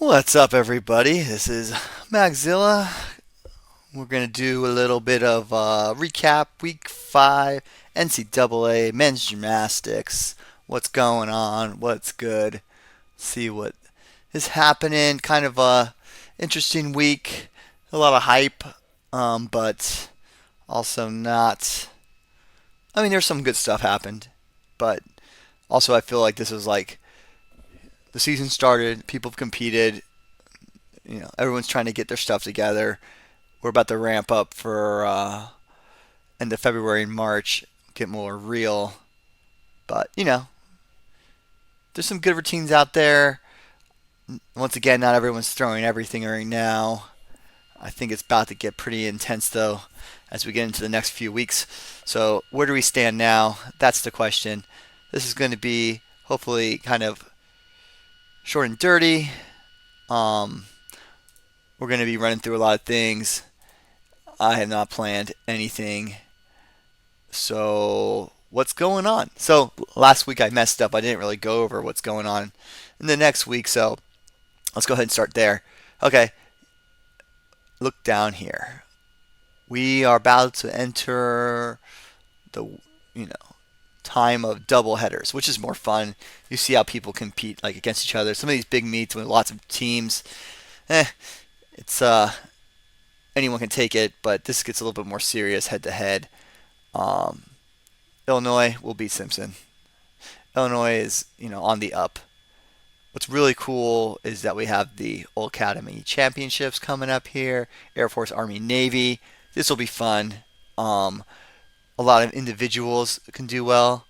What's up, everybody? This is Magzilla. We're going to do a little bit of recap week 5 NCAA men's gymnastics. What's going on? What's good? See what is happening. Kind of a interesting week. A lot of hype, but also not. I mean, there's some good stuff happened, but also I feel like this is like the season started. People have competed. Everyone's trying to get their stuff together. We're about to ramp up for end of February and March, get more real. But there's some good routines out there. Once again, not everyone's throwing everything right now. I think it's about to get pretty intense though as we get into the next few weeks. So where do we stand now? That's the question. This is going to be hopefully kind of short and dirty. Um, we're going to be running through a lot of things. I have not planned anything. So, what's going on? So, last week I messed up. I didn't really go over what's going on in the next week. So, let's go ahead and start there. Okay, look down here. We are about to enter the, you know, time of double headers, which is more fun. You see how people compete like against each other. Some of these big meets with lots of teams, eh, it's anyone can take it, but this gets a little bit more serious head to head. Illinois will beat Simpson. Illinois is, on the up. What's really cool is that we have the Old Academy Championships coming up here. Air Force, Army, Navy. This will be fun. A lot of individuals can do well,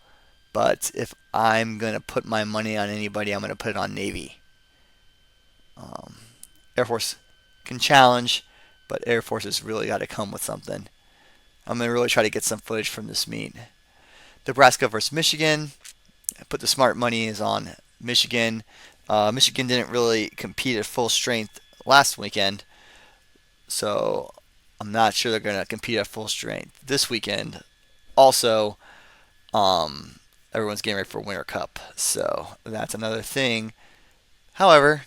but if I'm gonna put my money on anybody, I'm gonna put it on Navy. Um, Air Force can challenge, but Air Force has really got to come with something. I'm gonna really try to get some footage from this meet. Nebraska versus Michigan. I put the smart money is on Michigan. Michigan didn't really compete at full strength last weekend, so I'm not sure they're going to compete at full strength this weekend. Also, everyone's getting ready for Winter Cup, so that's another thing. However,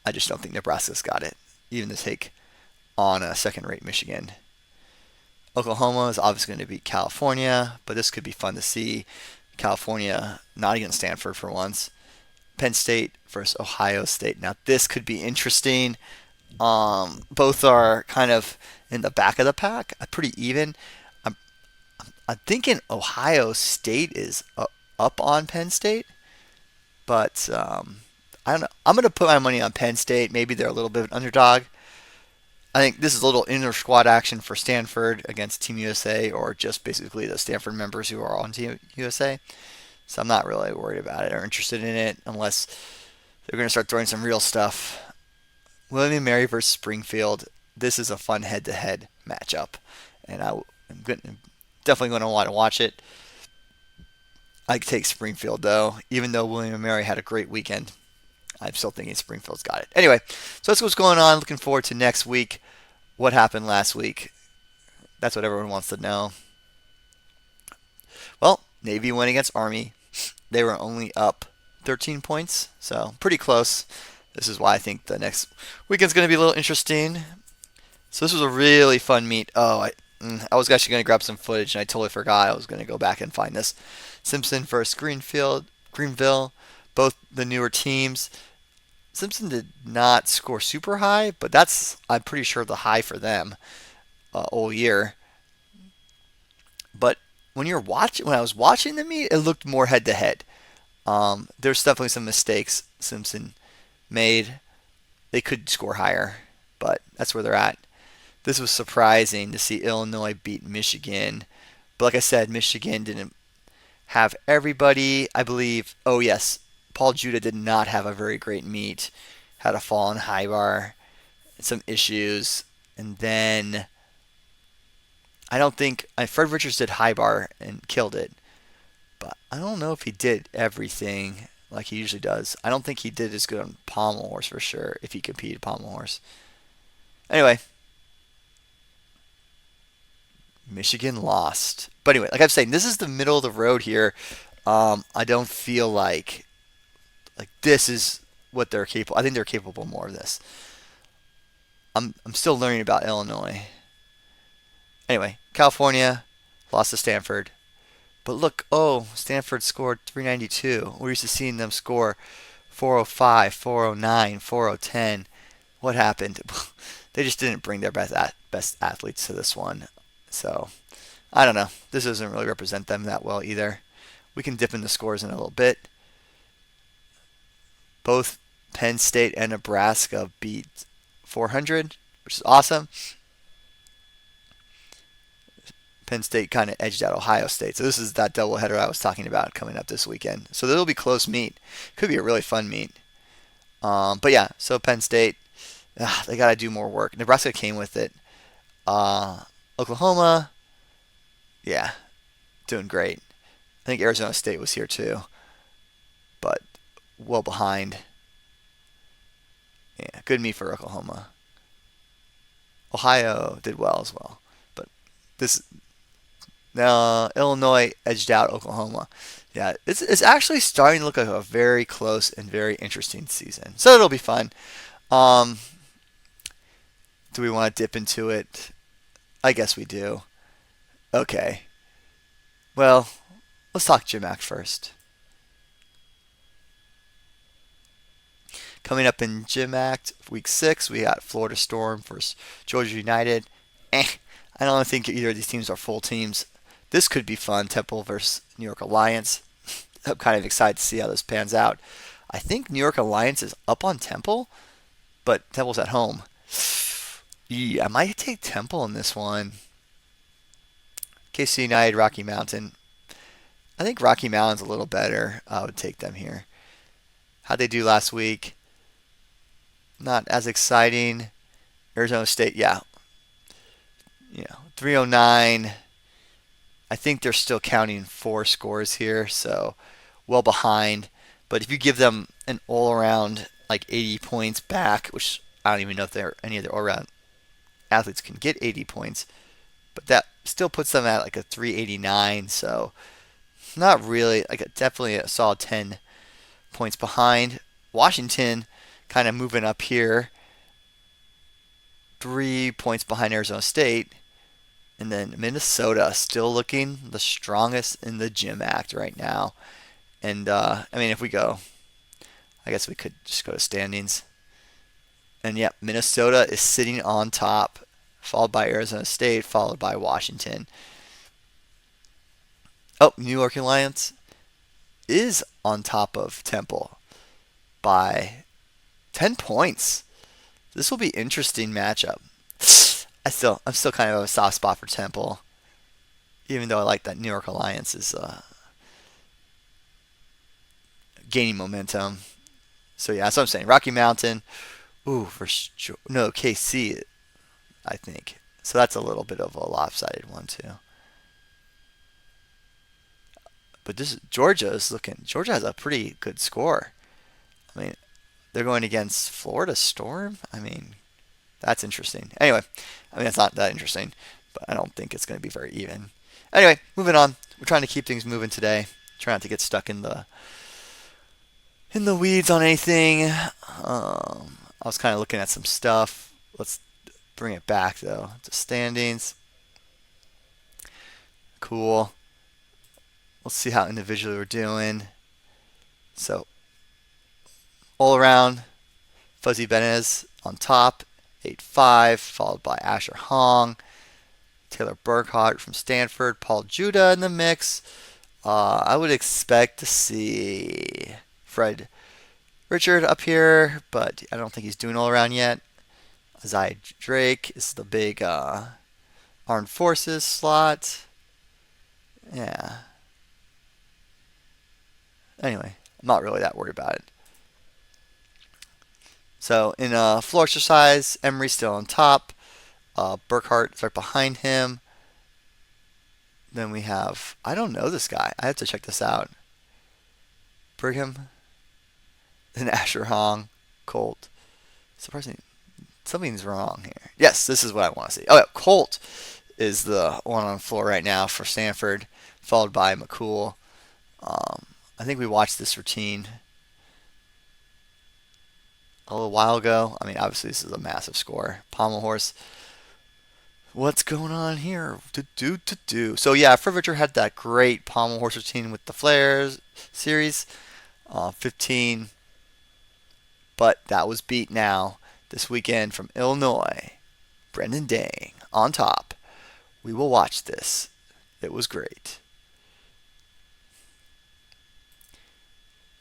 I just don't think Nebraska's got it, even to take on a second-rate Michigan. Oklahoma is obviously going to beat California, but this could be fun to see. California not against Stanford for once. Penn State versus Ohio State. Now this could be interesting. Both are kind of in the back of the pack, pretty even. I'm, I'm thinking Ohio State is up on Penn State, but I don't know. I'm going to put my money on Penn State. Maybe they're a little bit of an underdog. I think this is a little inter squad action for Stanford against Team USA, or just basically the Stanford members who are on Team USA. So I'm not really worried about it or interested in it unless they're going to start throwing some real stuff. William and Mary versus Springfield. This is a fun head-to-head matchup, and I'm definitely going to want to watch it. I take Springfield though, even though William and Mary had a great weekend. I'm still thinking Springfield's got it. Anyway, so that's what's going on. Looking forward to next week. What happened last week? That's what everyone wants to know. Well, Navy went against Army. They were only up 13 points, so pretty close. This is why I think the next weekend's going to be a little interesting. So this was a really fun meet. I was actually going to grab some footage, and I totally forgot. I was going to go back and find this. Simpson versus Greenville, both the newer teams. Simpson did not score super high, but that's, I'm pretty sure, the high for them all year. But when I was watching the meet, it looked more head to head. There's definitely some mistakes Simpson made. They could score higher, but that's where they're at. This was surprising to see Illinois beat Michigan. But like I said, Michigan didn't have everybody. I believe, oh yes, Paul Judah did not have a very great meet. Had a fall on high bar, some issues. And then I don't think Fred Richards did high bar and killed it. But I don't know if he did everything like he usually does. I don't think he did as good on pommel horse for sure if he competed pommel horse. Anyway, Michigan lost. But anyway, like I'm saying, this is the middle of the road here. I don't feel like this is what they're capable. I think they're capable more of this. I'm still learning about Illinois. Anyway, California lost to Stanford. But look, oh, Stanford scored 392. We're used to seeing them score 405, 409, 4010. What happened? They just didn't bring their best athletes to this one. So, I don't know. This doesn't really represent them that well either. We can dip in the scores in a little bit. Both Penn State and Nebraska beat 400, which is awesome. Penn State kind of edged out Ohio State. So this is that doubleheader I was talking about coming up this weekend. So there'll be close meet. Could be a really fun meet. But yeah, so Penn State, they got to do more work. Nebraska came with it. Oklahoma, yeah, doing great. I think Arizona State was here too, but well behind. Yeah, good meet for Oklahoma. Ohio did well as well, but this Illinois edged out Oklahoma. Yeah, it's actually starting to look like a very close and very interesting season. So it'll be fun. Do we want to dip into it? I guess we do. Okay. Well, let's talk Gymnastics first. Coming up in Gymnastics week 6, we got Florida Storm versus Georgia United. I don't think either of these teams are full teams. This could be fun. Temple versus New York Alliance. I'm kind of excited to see how this pans out. I think New York Alliance is up on Temple, but Temple's at home. I might take Temple in this one. KC United, Rocky Mountain. I think Rocky Mountain's a little better. I would take them here. How'd they do last week? Not as exciting. Arizona State, yeah. 309. I think they're still counting 4 scores here, so well behind. But if you give them an all-around like 80 points back, which I don't even know if any of their all-around athletes can get 80 points, but that still puts them at like a 389. So not really, definitely a solid 10 points behind. Washington kind of moving up here, 3 points behind Arizona State. And then Minnesota still looking the strongest in the Gym Act right now. And, if we go, I guess we could just go to standings. And, yeah, Minnesota is sitting on top, followed by Arizona State, followed by Washington. Oh, New York Alliance is on top of Temple by 10 points. This will be an interesting matchup. I'm still kind of a soft spot for Temple, even though I like that New York Alliance is gaining momentum. So yeah, that's what I'm saying. Rocky Mountain, KC, I think. So that's a little bit of a lopsided one too. But Georgia has a pretty good score. I mean, they're going against Florida Storm. That's interesting. Anyway, it's not that interesting, but I don't think it's going to be very even. Anyway, moving on. We're trying to keep things moving today. Trying not to get stuck in the weeds on anything. I was kind of looking at some stuff. Let's bring it back though to standings. Cool. Let's see how individually we're doing. So all around, Fuzzy Benez on top. 8-5, followed by Asher Hong, Taylor Burkhart from Stanford, Paul Judah in the mix. I would expect to see Fred Richard up here, but I don't think he's doing all around yet. Isaiah Drake is the big Armed Forces slot. Yeah. Anyway, I'm not really that worried about it. So in floor exercise, Emery's still on top. Burkhart is right behind him. Then we have, I don't know this guy. I have to check this out. Brigham. Then Asher Hong. Colt. Surprisingly, something's wrong here. Yes, this is what I want to see. Oh, yeah, Colt is the one on the floor right now for Stanford, followed by McCool. I think we watched this routine. a little while ago. I mean, obviously this is a massive score. Pommel Horse. What's going on here? Do. So yeah, Frivitcher had that great Pommel Horse routine with the Flares series, 15, but that was beat now this weekend from Illinois. Brendan Dang on top. We will watch this. It was great.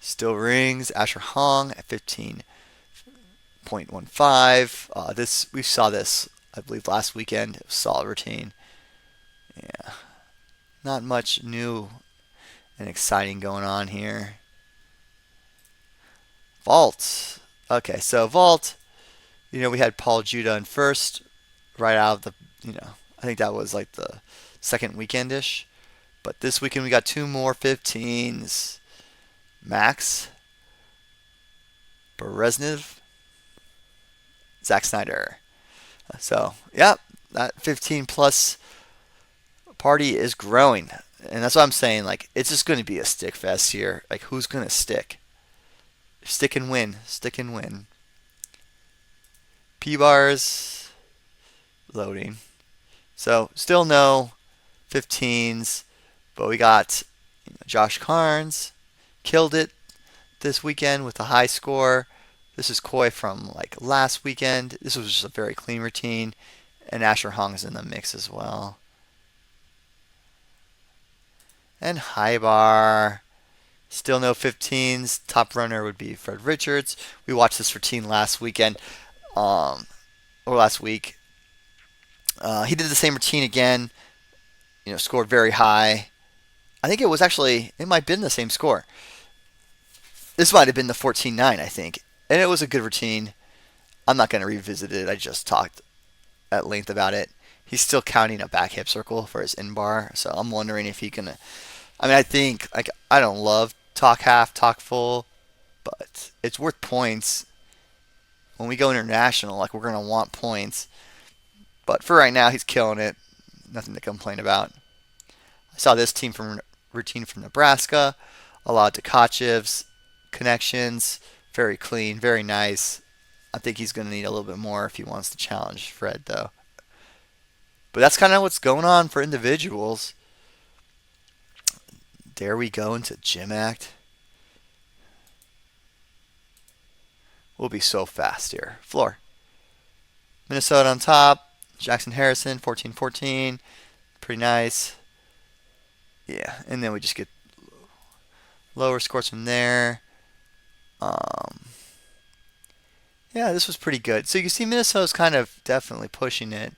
Still rings. Asher Hong at 15.15. This we saw this, I believe, last weekend. It was a solid routine. Yeah, not much new and exciting going on here. Vault. Okay, so Vault. We had Paul Judah in first, right out of the. I think that was like the second weekendish. But this weekend we got two more 15s. Max Bereznev, Zach Snyder. So, yeah, that 15 plus party is growing. And that's what I'm saying. Like, it's just going to be a stick fest here. Like, who's going to stick? Stick and win. Stick and win. P bars loading. So, still no 15s. But we got Josh Carnes. Killed it this weekend with a high score. This is Koi from like last weekend. This was just a very clean routine. And Asher Hong's in the mix as well. And high bar. Still no 15s. Top runner would be Fred Richards. We watched this routine last weekend. Or last week. He did the same routine again. Scored very high. I think it might have been the same score. This might have been the 14-9, I think. And it was a good routine. I'm not going to revisit it. I just talked at length about it. He's still counting a back hip circle for his in bar. So I'm wondering if he can. I think, I don't love talk half, talk full. But it's worth points. When we go international, we're going to want points. But for right now, he's killing it. Nothing to complain about. I saw this routine from Nebraska. A lot of Tkachevs. Connections, very clean, very nice. I think he's going to need a little bit more if he wants to challenge Fred, though. But that's kind of what's going on for individuals. There we go into Gym Act. We'll be so fast here. Floor. Minnesota on top. Jackson Harrison, 14-14. Pretty nice. Yeah, and then we just get lower scores from there. Yeah, this was pretty good. So you can see Minnesota's kind of definitely pushing it.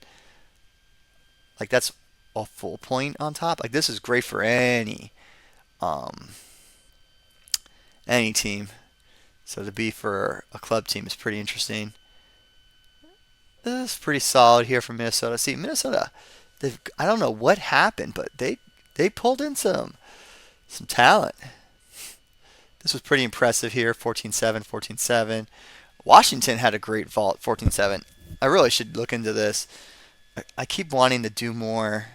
Like that's a full point on top. Like this is great for any team. So to be for a club team is pretty interesting. This is pretty solid here from Minnesota. See, Minnesota, I don't know what happened, but they pulled in some talent. This was pretty impressive here, 14-7, 14-7. Washington had a great vault, 14-7. I really should look into this. I keep wanting to do more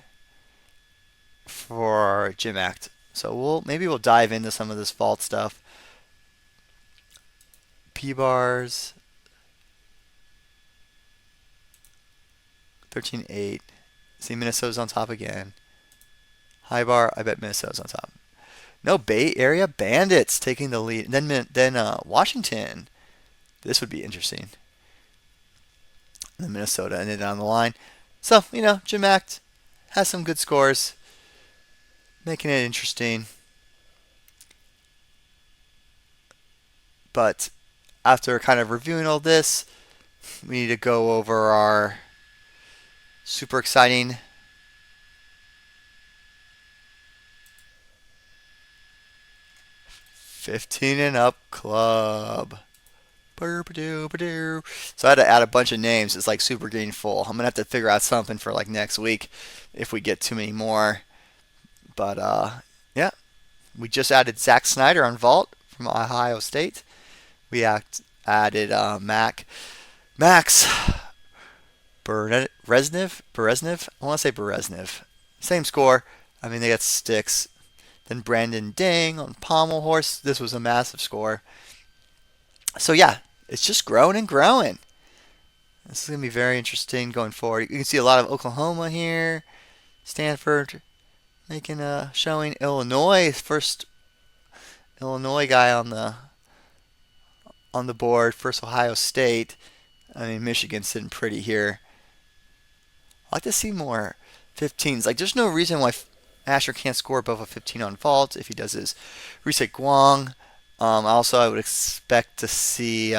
for Gym Act. So maybe we'll dive into some of this vault stuff. P bars. 13-8. See, Minnesota's on top again. High bar, I bet Minnesota's on top. No, Bay Area Bandits taking the lead. Then Washington. This would be interesting. And then Minnesota ended down the line. So, Gym Act has some good scores. Making it interesting. But after kind of reviewing all this, we need to go over our super exciting 15 and up club. So I had to add a bunch of names. It's like super getting full. I'm gonna have to figure out something for like next week if we get too many more. But yeah, we just added Zach Snyder on vault from Ohio State. We added Max Bereznev. I want to say Bereznev. Same score. I mean, they got sticks. Then Brandon Dang on Pommel Horse. This was a massive score. So yeah, it's just growing and growing. This is going to be very interesting going forward. You can see a lot of Oklahoma here, Stanford making a showing. Illinois, first Illinois guy on the board. First Ohio State. I mean, Michigan's sitting pretty here. I'd like to see more 15s. Like, there's no reason why Asher can't score above a 15 on vault if he does his reset Guang. Also, I would expect to see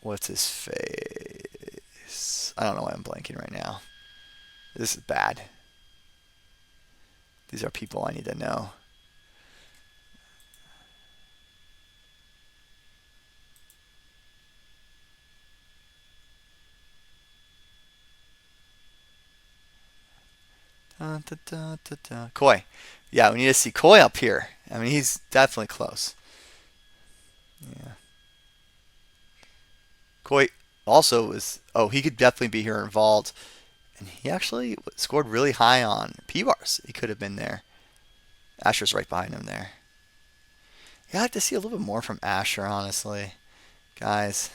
what's his face? I don't know why I'm blanking right now. This is bad. These are people I need to know. Dun, dun, dun, dun, dun. Koi. Yeah, we need to see Koi up here. I mean, he's definitely close. Yeah. Koi also was. Oh, he could definitely be here involved. And he actually scored really high on P-bars. He could have been there. Asher's right behind him there. Yeah, I'd like to see a little bit more from Asher, honestly. Guys.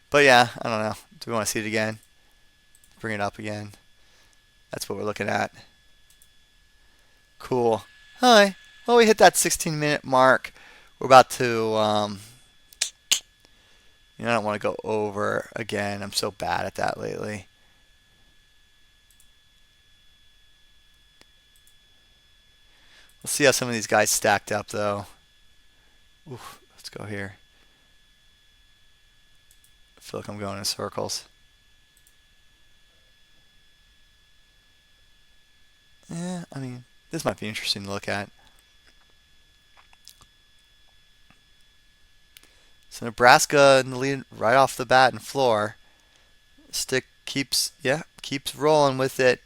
But yeah, I don't know. Do we want to see it again? Bring it up again. That's what we're looking at. Cool. Hi. Well, we hit that 16-minute mark. We're about to, I don't want to go over again. I'm so bad at that lately. We'll see how some of these guys stacked up, though. Oof, let's go here. I feel like I'm going in circles. Yeah, I mean, this might be interesting to look at. So Nebraska in the lead right off the bat and floor. Stick keeps rolling with it.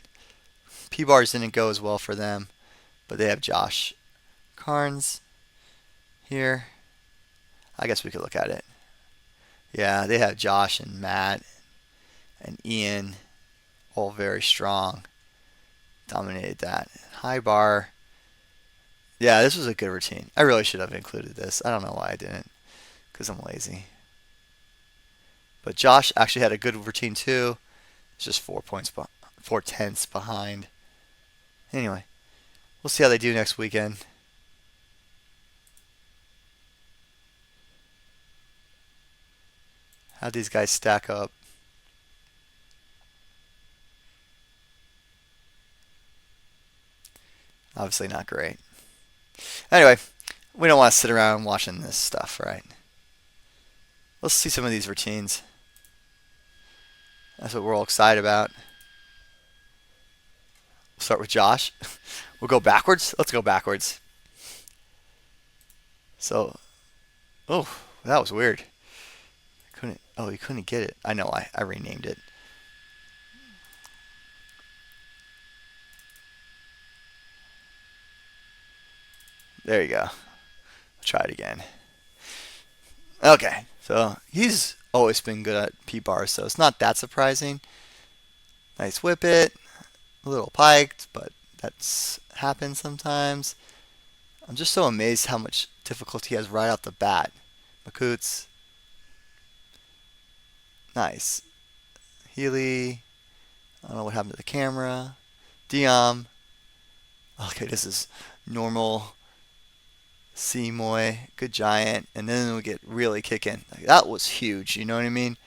P-bars didn't go as well for them, but they have Josh Carnes here. I guess we could look at it. Yeah, they have Josh and Matt and Ian all very strong. Dominated that. High bar. Yeah, this was a good routine. I really should have included this. I don't know why I didn't, because I'm lazy. But Josh actually had a good routine too. It's just 4 tenths behind. Anyway, we'll see how they do next weekend. How'd these guys stack up? Obviously not great. Anyway, we don't want to sit around watching this stuff, right? Let's see some of these routines. That's what we're all excited about. We'll start with Josh. We'll go backwards. Let's go backwards. So, oh, that was weird. You couldn't get it. I know, I renamed it. There you go. I'll try it again. Okay, so he's always been good at P-bars, so it's not that surprising. Nice whip it. A little piked, but that's happens sometimes. I'm just so amazed how much difficulty he has right out the bat. Makut's. Nice. Healy. I don't know what happened to the camera. Diam. Okay, this is normal. Simoy. Good giant. And then we get really kicking. Like, that was huge. You know what I mean?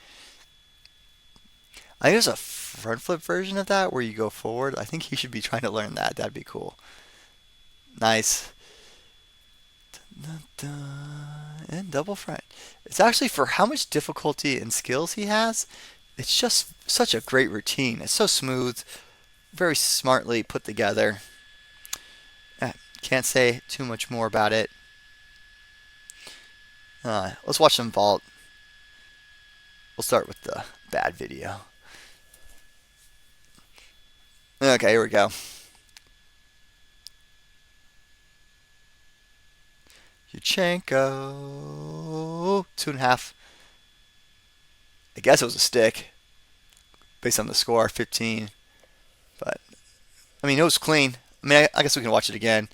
I think there's a front flip version of that where you go forward. I think he should be trying to learn that. That'd be cool. Nice. And double front. It's actually for how much difficulty and skills he has. It's just such a great routine. It's so smooth, very smartly put together. Can't say too much more about it. Let's watch some vault. We'll start with the bad video. Okay, here we go. Yurchenko. 2.5. I guess it was a stick. Based on the score, 15. But, I mean, it was clean. I mean, I guess we can watch it again.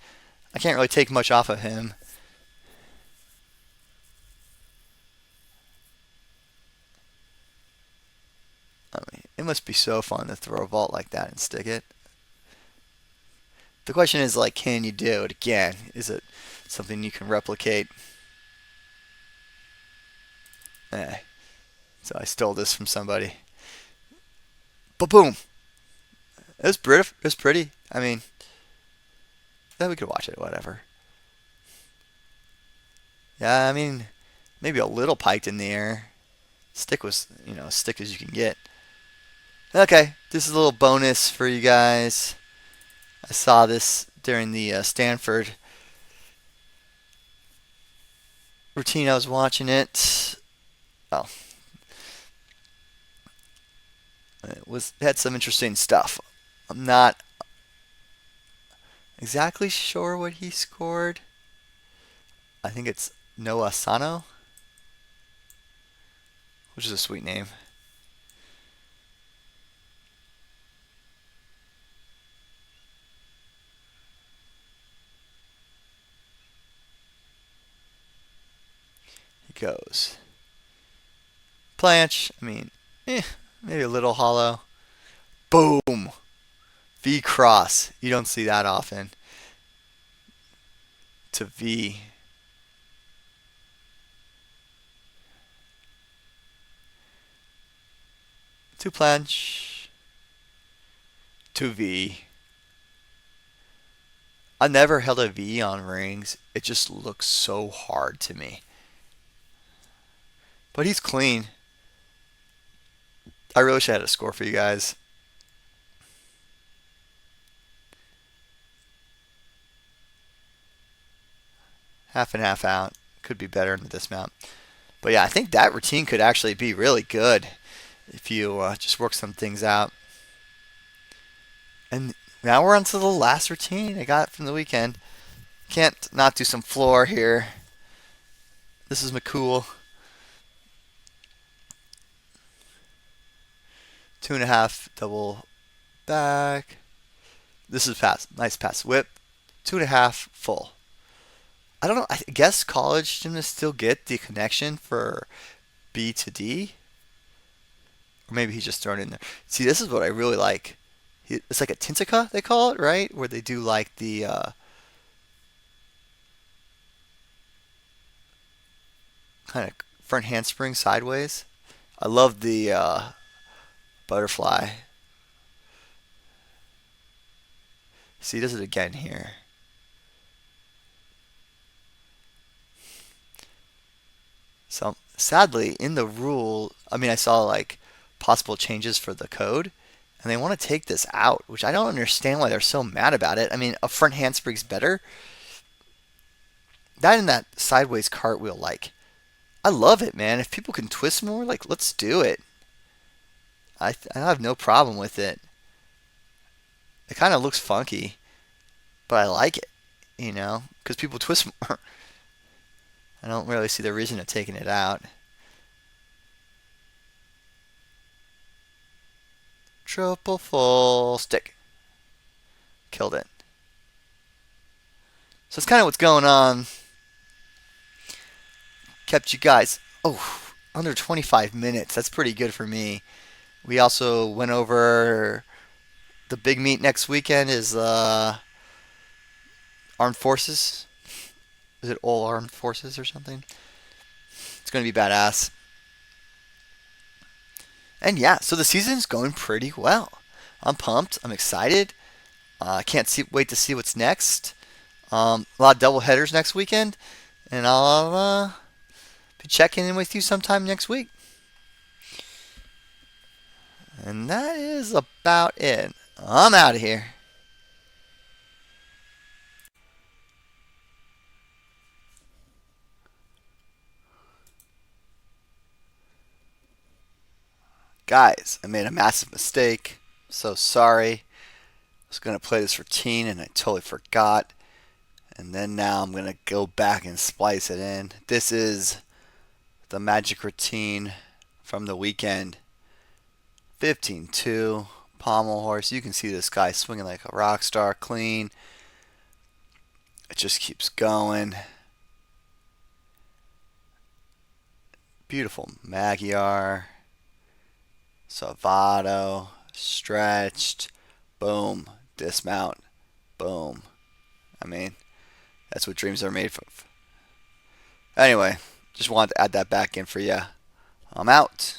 I can't really take much off of him. must be so fun to throw a vault like that and stick it. The question is, like, can you do it again? Is it something you can replicate? Eh. So I stole this from somebody. But boom! It was pretty. It was pretty. I mean, yeah, we could watch it. Whatever. Yeah, I mean, maybe a little piked in the air. Stick was, as stick as you can get. Okay, this is a little bonus for you guys. I saw this during the Stanford routine. I was watching it. Oh, it had some interesting stuff. I'm not exactly sure what he scored. I think it's Noah Sano, which is a sweet name. He goes planche. I mean, maybe a little hollow. Boom! V cross. You don't see that often. To V. To planche. To V. I never held a V on rings. It just looks so hard to me. But he's clean. I really wish I had a score for you guys. Half and half out. Could be better in the dismount. But yeah, I think that routine could actually be really good if you just work some things out. And now we're on to the last routine I got from the weekend. Can't not do some floor here. This is McCool. 2.5 double back. This is pass. Nice pass whip. 2.5 full. I don't know. I guess college gymnasts still get the connection for B to D. Or maybe he's just thrown in there. See, this is what I really like. It's like a Tintica, they call it, right? Where they do like the kind of front handspring sideways. I love the butterfly. See, he does it again here. So sadly, in the rule, I mean, I saw like possible changes for the code, and they want to take this out, which I don't understand why they're so mad about it. I mean, a front handspring's better. That and that sideways cartwheel, like, I love it, man. If people can twist more, like, let's do it. I have no problem with it. It kind of looks funky, but I like it, because people twist more. I don't really see the reason of taking it out. Triple full stick. Killed it. So that's kind of what's going on. Kept you guys, under 25 minutes. That's pretty good for me. We also went over the big meet next weekend is Armed Forces. Is it All Armed Forces or something? It's going to be badass. And yeah, so the season's going pretty well. I'm pumped. I'm excited. I can't wait to see what's next. A lot of double headers next weekend, and I'll be checking in with you sometime next week. And that is about it. I'm out of here. Guys, I made a massive mistake. So sorry. I was going to play this routine and I totally forgot. And then now I'm going to go back and splice it in. This is the magic routine from the weekend. 15-2, pommel horse. You can see this guy swinging like a rock star, clean. It just keeps going. Beautiful Magyar. Salvato, stretched, boom, dismount, boom. I mean, that's what dreams are made of. Anyway, just wanted to add that back in for you. I'm out.